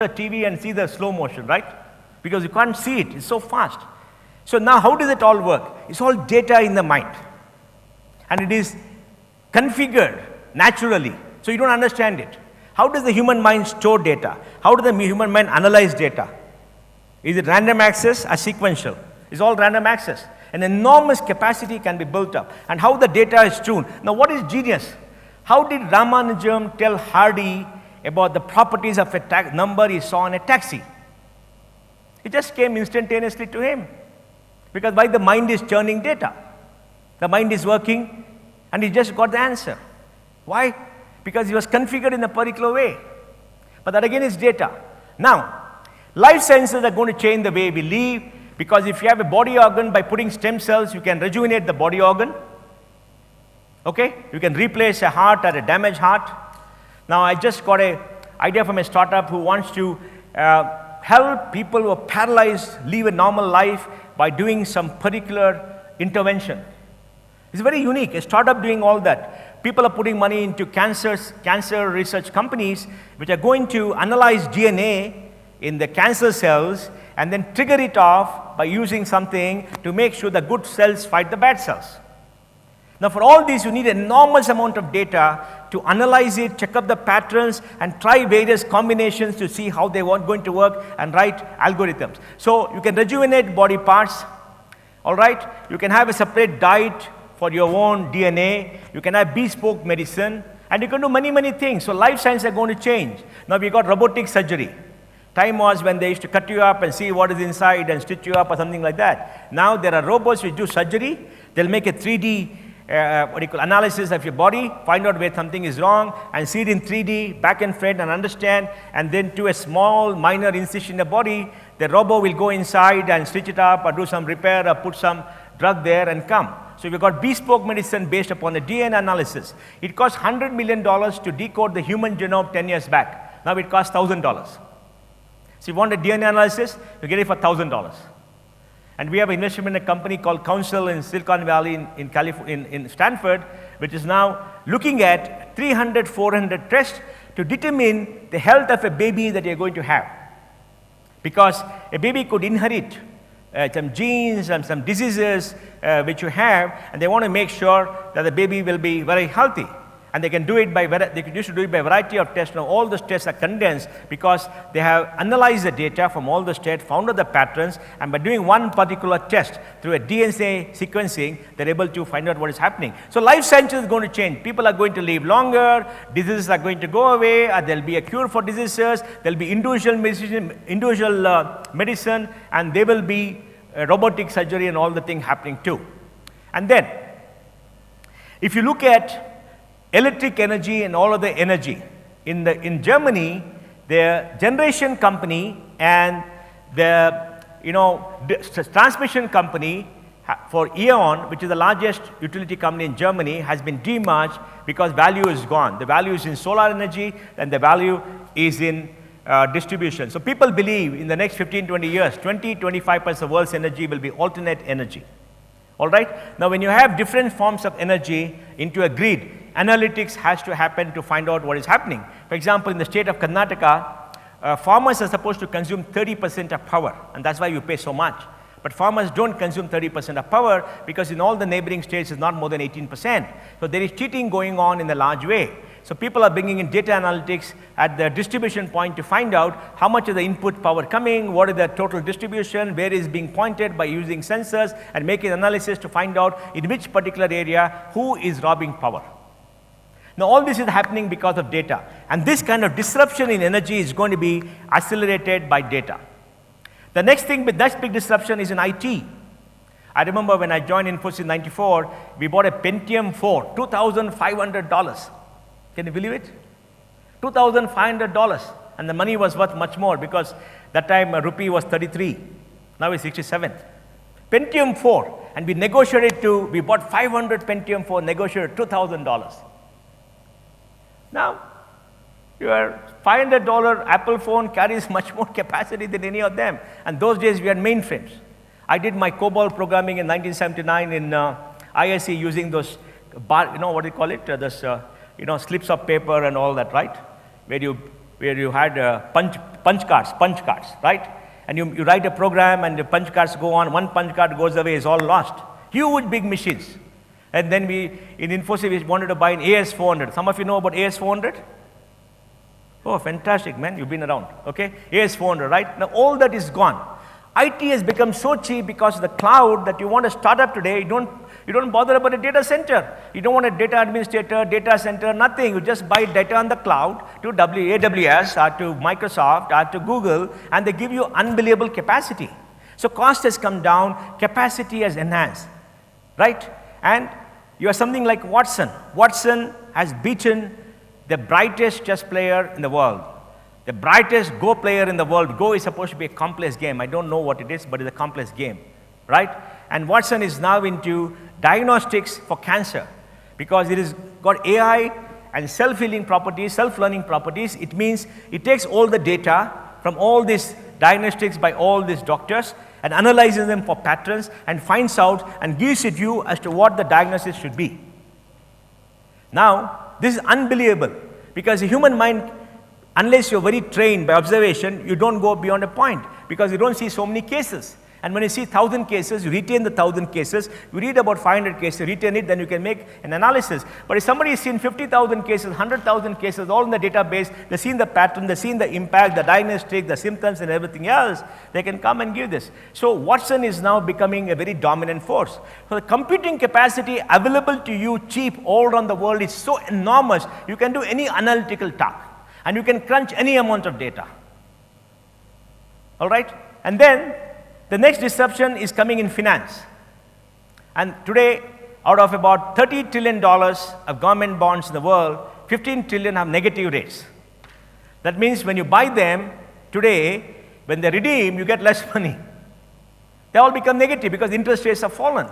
the TV and see the slow motion, right? Because you can't see it, it's so fast. So now how does it all work? It's all data in the mind. And it is configured naturally, so you don't understand it. How does the human mind store data? How does the human mind analyze data? Is it random access or sequential? It's all random access. An enormous capacity can be built up. And how the data is tuned. Now what is genius? How did Ramanujan tell Hardy about the properties of a number he saw in a taxi? It just came instantaneously to him. Because why? The mind is churning data. The mind is working and he just got the answer. Why? Because he was configured in a particular way. But that again is data. Now, life sciences are going to change the way we live, because if you have a body organ, by putting stem cells, you can rejuvenate the body organ. Okay? You can replace a heart or a damaged heart. Now, I just got an idea from a startup who wants to help people who are paralyzed live a normal life by doing some particular intervention. It's very unique, a startup doing all that. People are putting money into cancer research companies which are going to analyze DNA in the cancer cells and then trigger it off by using something to make sure the good cells fight the bad cells. Now for all this, you need an enormous amount of data to analyze it, check up the patterns, and try various combinations to see how they are going to work and write algorithms. So you can rejuvenate body parts, all right? You can have a separate diet for your own DNA. You can have bespoke medicine, and you can do many, many things. So life science are going to change. Now we got robotic surgery. Time was when they used to cut you up and see what is inside and stitch you up or something like that. Now there are robots which do surgery. They'll make a 3D analysis of your body, find out where something is wrong, and see it in 3D, back and front, and understand, and then do a small minor incision in the body. The robot will go inside and stitch it up or do some repair or put some drug there and come. So we've got bespoke medicine based upon the DNA analysis. It cost $100 million to decode the human genome 10 years back. Now it costs $1,000. So you want a DNA analysis, you get it for $1,000. And we have invested in a company called Council in Silicon Valley in Stanford, which is now looking at 300, 400 tests to determine the health of a baby that you're going to have. Because a baby could inherit some genes and some diseases which you have, and they want to make sure that the baby will be very healthy. And they can do it by, they used to do it by a variety of tests. Now all those tests are condensed because they have analyzed the data from all the tests, found out the patterns, and by doing one particular test through a DNA sequencing, they're able to find out what is happening. So life sciences is going to change. People are going to live longer, diseases are going to go away, or there'll be a cure for diseases, there'll be individual medicine, and there will be robotic surgery and all the things happening too. And then, if you look at electric energy and all of the energy. In Germany, the generation company and the transmission company for E.ON, which is the largest utility company in Germany, has been demerged because value is gone. The value is in solar energy and the value is in distribution. So people believe in the next 15, 20 years, 20-25% of the world's energy will be alternate energy. All right? Now when you have different forms of energy into a grid, analytics has to happen to find out what is happening. For example, in the state of Karnataka, farmers are supposed to consume 30% of power, and that's why you pay so much. But farmers don't consume 30% of power because in all the neighboring states it's not more than 18%. So there is cheating going on in a large way. So people are bringing in data analytics at the distribution point to find out how much of the input power coming, what is the total distribution, where is being pointed by using sensors and making analysis to find out in which particular area who is robbing power. Now all this is happening because of data, and this kind of disruption in energy is going to be accelerated by data. The next thing with that big disruption is in IT. I remember when I joined Infosys in '94, we bought a Pentium 4, $2,500. Can you believe it? $2,500, and the money was worth much more because that time a rupee was 33, now it's 67. Pentium 4, and we bought 500 Pentium 4, negotiated $2,000. Now, your $500 Apple phone carries much more capacity than any of them. And those days we had mainframes. I did my COBOL programming in 1979 in ISC using those, what do you call it? Those, slips of paper and all that, right? Where you had punch punch cards, right? And you write a program and the punch cards go on, one punch card goes away, is all lost. Huge big machines. And then in Infosys, we wanted to buy an AS400. Some of you know about AS400? Oh, fantastic, man, you've been around, okay? AS400, right? Now all that is gone. IT has become so cheap because of the cloud that you want a startup today, you don't bother about a data center. You don't want a data administrator, data center, nothing. You just buy data on the cloud to AWS or to Microsoft or to Google, and they give you unbelievable capacity. So cost has come down, capacity has enhanced, right? And you are something like Watson. Watson has beaten the brightest chess player in the world. The brightest Go player in the world. Go is supposed to be a complex game. I don't know what it is, but it's a complex game, right? And Watson is now into diagnostics for cancer because it has got AI and self-healing properties, self-learning properties. It means it takes all the data from all these diagnostics by all these doctors and analyzes them for patterns and finds out and gives it you as to what the diagnosis should be. Now, this is unbelievable because the human mind, unless you're very trained by observation, you don't go beyond a point because you don't see so many cases. And when you see 1,000 cases, you retain the 1,000 cases. You read about 500 cases, retain it, then you can make an analysis. But if somebody has seen 50,000 cases, 100,000 cases, all in the database, they've seen the pattern, they've seen the impact, the diagnostic, the symptoms and everything else, they can come and give this. So Watson is now becoming a very dominant force. So the computing capacity available to you cheap all around the world is so enormous, you can do any analytical task. And you can crunch any amount of data. All right? And then the next disruption is coming in finance. And today, out of about $30 trillion of government bonds in the world, 15 trillion have negative rates. That means when you buy them today, when they redeem, you get less money. They all become negative because interest rates have fallen.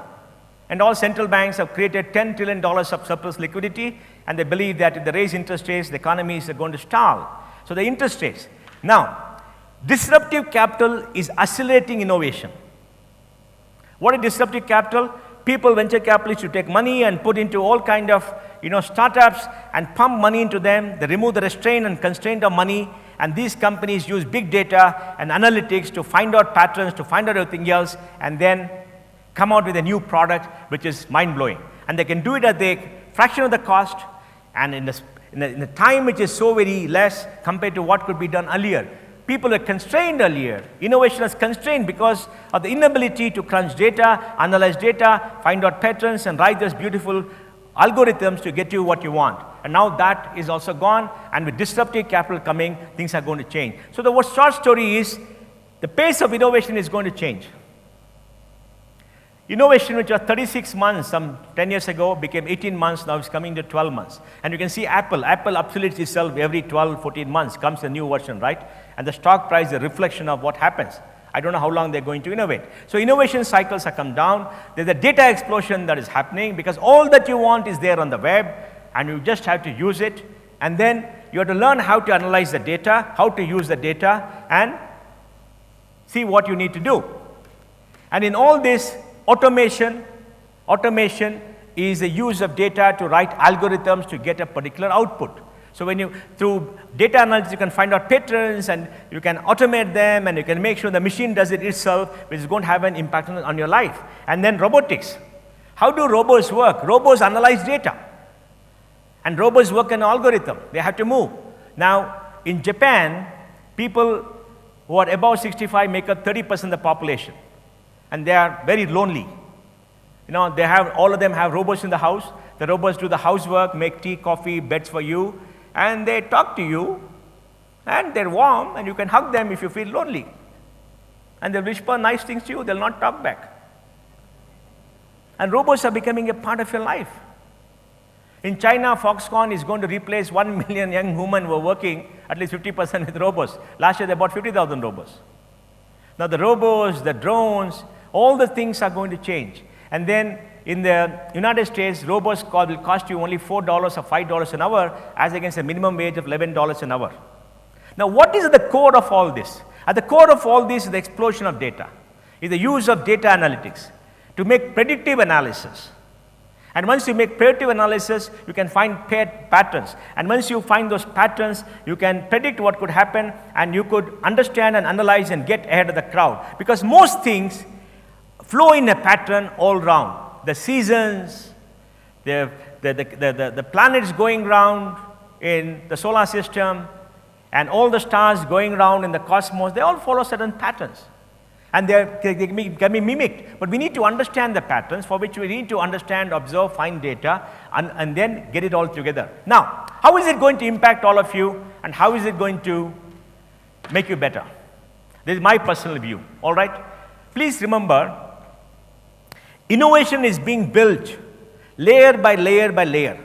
And all central banks have created $10 trillion of surplus liquidity, and they believe that if they raise interest rates, the economies are going to stall. So the interest rates. Now, disruptive capital is accelerating innovation. What is disruptive capital? People, venture capitalists, to take money and put into all kind of startups and pump money into them. They remove the restraint and constraint of money, and these companies use big data and analytics to find out patterns, to find out everything else, and then come out with a new product which is mind-blowing. And they can do it at the fraction of the cost and in the time which is so very less compared to what could be done earlier. People are constrained earlier. Innovation is constrained because of the inability to crunch data, analyze data, find out patterns, and write those beautiful algorithms to get you what you want. And now that is also gone, and with disruptive capital coming, things are going to change. So the short story is, the pace of innovation is going to change. Innovation, which was 36 months some 10 years ago, became 18 months, now it's coming to 12 months. And you can see Apple obsoletes itself every 12, 14 months, comes a new version, right? And the stock price is a reflection of what happens. I don't know how long they're going to innovate. So innovation cycles have come down. There's a data explosion that is happening because all that you want is there on the web, and you just have to use it. And then you have to learn how to analyze the data, how to use the data, and see what you need to do. And in all this, automation is the use of data to write algorithms to get a particular output. So when through data analysis, you can find out patterns and you can automate them and you can make sure the machine does it itself, which is going to have an impact on your life. And then robotics. How do robots work? Robots analyze data. And robots work on an algorithm. They have to move. Now, in Japan, people who are above 65 make up 30% of the population. And they are very lonely. All of them have robots in the house. The robots do the housework, make tea, coffee, beds for you, and they talk to you, and they're warm, and you can hug them if you feel lonely. And they'll whisper nice things to you, they'll not talk back. And robots are becoming a part of your life. In China, Foxconn is going to replace 1 million young women who are working at least 50% with robots. Last year, they bought 50,000 robots. Now the robots, the drones, all the things are going to change. And then in the United States, robots will cost you only $4 or $5 an hour as against a minimum wage of $11 an hour. Now what is at the core of all this? At the core of all this is the explosion of data, is the use of data analytics to make predictive analysis. And once you make predictive analysis, you can find paired patterns. And once you find those patterns, you can predict what could happen, and you could understand and analyze and get ahead of the crowd. Because most things flow in a pattern all round. The seasons, the planets going round in the solar system, and all the stars going round in the cosmos, they all follow certain patterns. And they can be mimicked. But we need to understand the patterns, for which we need to understand, observe, find data, and then get it all together. Now, how is it going to impact all of you, and how is it going to make you better? This is my personal view, all right? Please remember, innovation is being built layer by layer by layer.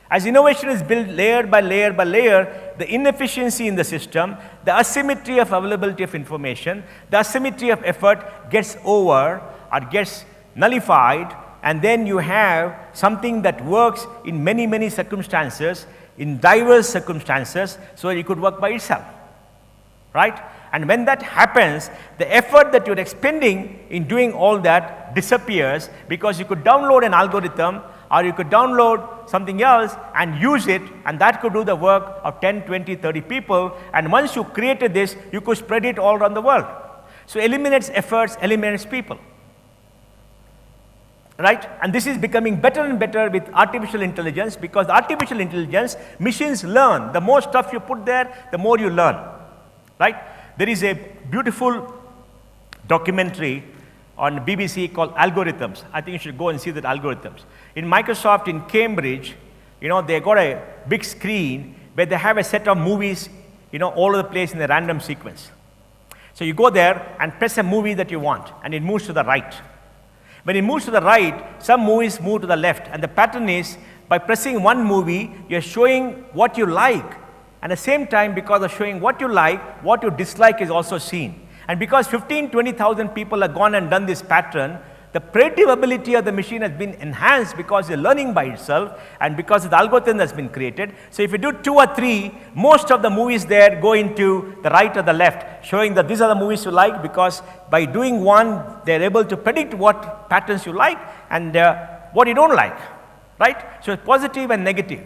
As innovation is built layer by layer by layer, the inefficiency in the system, the asymmetry of availability of information, the asymmetry of effort gets over or gets nullified, and then you have something that works in many, many circumstances, in diverse circumstances, so it could work by itself, right? And when that happens, the effort that you're expending in doing all that disappears, because you could download an algorithm, or you could download something else and use it, and that could do the work of 10, 20, 30 people. And once you created this, you could spread it all around the world. So eliminates efforts, eliminates people. Right? And this is becoming better and better with artificial intelligence, because artificial intelligence, machines learn. The more stuff you put there, the more you learn. Right? There is a beautiful documentary on BBC called Algorithms. I think you should go and see that Algorithms. In Microsoft in Cambridge, they got a big screen where they have a set of movies, all over the place in a random sequence. So you go there and press a movie that you want, and it moves to the right. When it moves to the right, some movies move to the left, and the pattern is, by pressing one movie, you're showing what you like. And at the same time, because of showing what you like, what you dislike is also seen. And because 15, 20,000 people have gone and done this pattern, the predictive ability of the machine has been enhanced, because it's learning by itself, and because the algorithm has been created. So if you do 2 or 3, most of the movies there go into the right or the left, showing that these are the movies you like, because by doing one, they're able to predict what patterns you like and what you don't like, right? So it's positive and negative.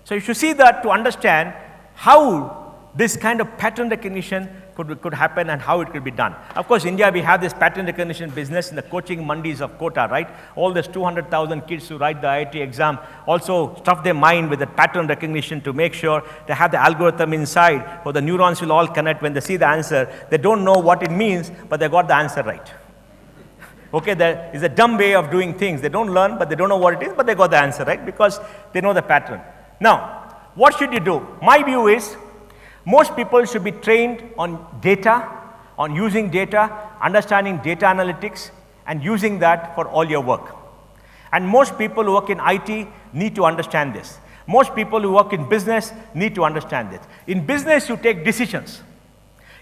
So you should see that to understand how this kind of pattern recognition could happen and how it could be done. Of course, India, we have this pattern recognition business in the coaching mandis of Kota, right? All these 200,000 kids who write the IIT exam also stuff their mind with the pattern recognition to make sure they have the algorithm inside, or the neurons will all connect when they see the answer. They don't know what it means, but they got the answer right. Okay, there is a dumb way of doing things. They don't learn, but they don't know what it is, but they got the answer right, because they know the pattern. Now, what should you do? My view is, most people should be trained on data, on using data, understanding data analytics, and using that for all your work. And most people who work in IT need to understand this. Most people who work in business need to understand this. In business, you take decisions.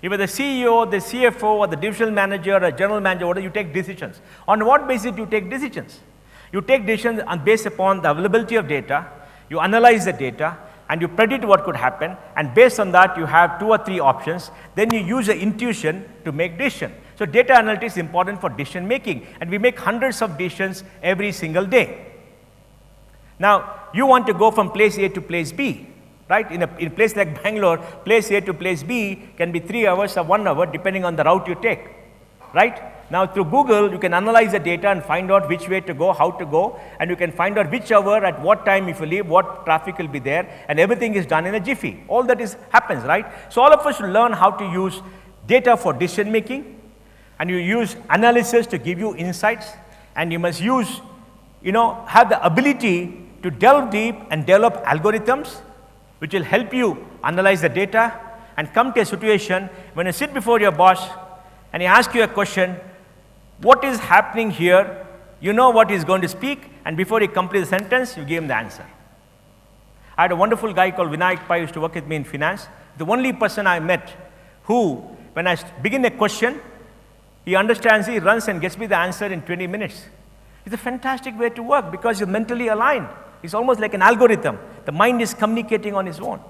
If you're the CEO, the CFO, or the divisional manager, or general manager, whatever, you take decisions. On what basis do you take decisions? You take decisions based upon the availability of data, you analyze the data, and you predict what could happen, and based on that, you have 2 or 3 options. Then you use the intuition to make decision. So data analytics is important for decision making, and we make hundreds of decisions every single day. Now, you want to go from place A to place B, right? In a place like Bangalore, place A to place B can be 3 hours or 1 hour, depending on the route you take, right? Now, through Google, you can analyze the data and find out which way to go, how to go, and you can find out which hour, at what time if you leave, what traffic will be there, and everything is done in a jiffy. All that happens, right? So all of us should learn how to use data for decision making, and you use analysis to give you insights, and you must use, have the ability to delve deep and develop algorithms which will help you analyze the data and come to a situation when you sit before your boss and he asks you a question. What is happening here? You know what he's going to speak, and before he completes the sentence, you give him the answer. I had a wonderful guy called Vinayak Pai, who used to work with me in finance. The only person I met who, when I begin a question, he understands, he runs and gets me the answer in 20 minutes. It's a fantastic way to work, because you're mentally aligned. It's almost like an algorithm. The mind is communicating on its own,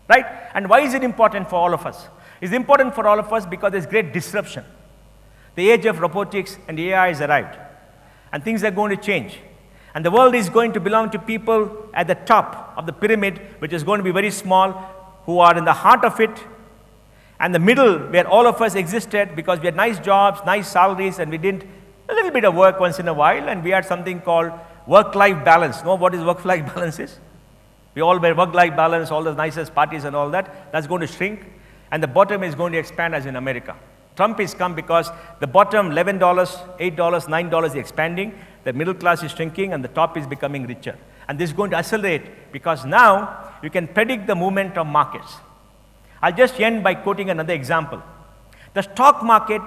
right? And why is it important for all of us? It's important for all of us because there's great disruption. The age of robotics and AI has arrived, and things are going to change. And the world is going to belong to people at the top of the pyramid, which is going to be very small, who are in the heart of it, and the middle, where all of us existed because we had nice jobs, nice salaries, and we did a little bit of work once in a while, and we had something called work-life balance. Know what is work-life balance is? We all wear work-life balance, all the nicest parties and all that. That's going to shrink, and the bottom is going to expand as in America. Trump is come because the bottom, $11, $8, $9 is expanding, the middle class is shrinking, and the top is becoming richer. And this is going to accelerate because now you can predict the movement of markets. I'll just end by quoting another example. The stock market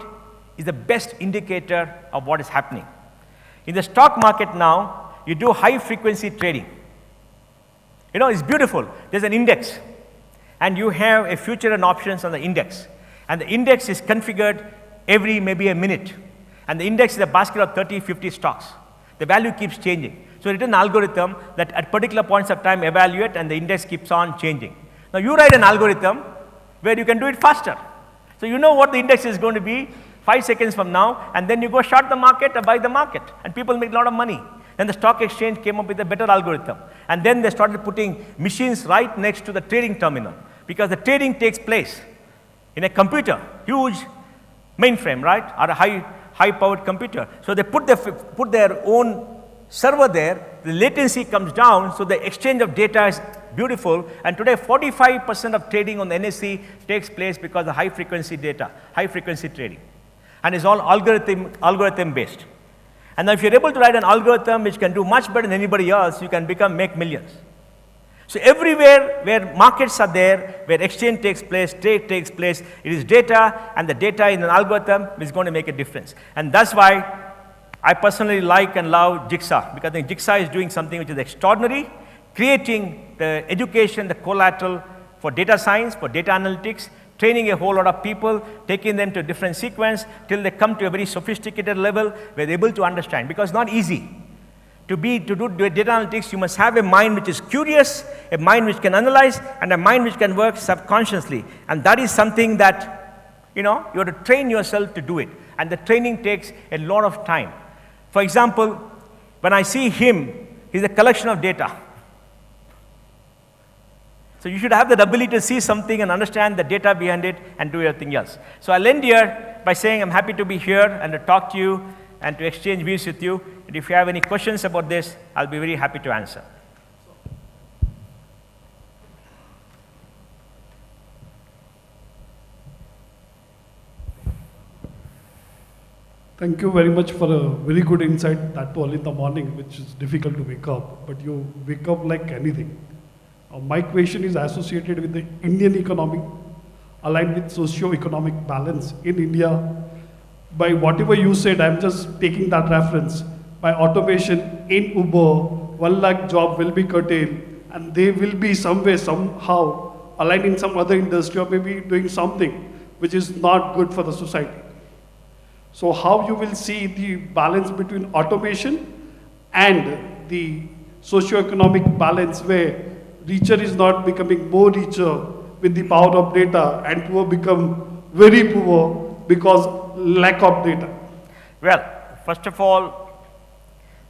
is the best indicator of what is happening. In the stock market now, you do high-frequency trading. You know, it's beautiful. There's an index, and you have a future and options on the index. And the index is configured every maybe a minute. And the index is a basket of 30, 50 stocks. The value keeps changing. So it is an algorithm that at particular points of time evaluate, and the index keeps on changing. Now you write an algorithm where you can do it faster. So you know what the index is going to be 5 seconds from now, and then you go short the market or buy the market, and people make a lot of money. Then the stock exchange came up with a better algorithm. And then they started putting machines right next to the trading terminal, because the trading takes place in a computer, huge mainframe, right, or a high-powered computer. So they put their own server there, the latency comes down, so the exchange of data is beautiful. And today 45% of trading on the NSE takes place because of high-frequency data, high-frequency trading. And it's all algorithm-based. And now if you're able to write an algorithm which can do much better than anybody else, you can make millions. So everywhere where markets are there, where exchange takes place, trade takes place, it is data, and the data in an algorithm is going to make a difference. And that's why I personally like and love Jigsaw, because I think Jigsaw is doing something which is extraordinary, creating the education, the collateral for data science, for data analytics, training a whole lot of people, taking them to a different sequence till they come to a very sophisticated level where they're able to understand. Because it's not easy. To do data analytics, you must have a mind which is curious, a mind which can analyze, and a mind which can work subconsciously. And that is something that, you have to train yourself to do it. And the training takes a lot of time. For example, when I see him, he's a collection of data. So you should have the ability to see something and understand the data behind it and do everything else. So I'll end here by saying I'm happy to be here and to talk to you and to exchange views with you. And if you have any questions about this, I'll be very happy to answer. Thank you very much for a very good insight, that too early in the morning, which is difficult to wake up, but you wake up like anything. My question is associated with the Indian economy, aligned with socio-economic balance in India. By whatever you said, I'm just taking that reference. By automation in Uber, 1 lakh job will be curtailed, and they will be some way, somehow aligned in some other industry, or maybe doing something which is not good for the society. So how you will see the balance between automation and the socio-economic balance, where richer is not becoming more richer with the power of data, and poor become very poor because lack of data? Well, first of all,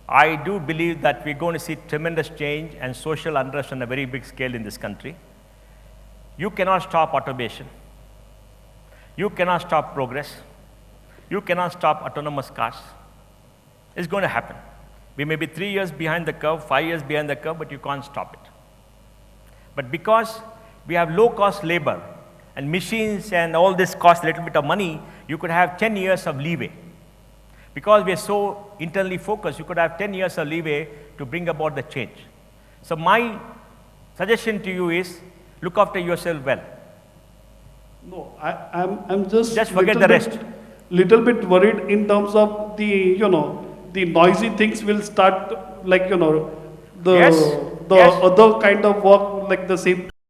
I do believe that we're going to see tremendous change and social unrest on a very big scale in this country. You cannot stop automation. You cannot stop progress. You cannot stop autonomous cars. It's going to happen. We may be 3 years behind the curve, 5 years behind the curve, but you can't stop it. But because we have low-cost labor and machines and all this costs a little bit of money, you could have 10 years of leeway. Because we are so internally focused, you could have 10 years of leeway to bring about the change. So my suggestion to you is, look after yourself well. No, I'm just forget the rest. Little bit worried in terms of the, the noisy things will start, like, the Yes. other kind of work, like the same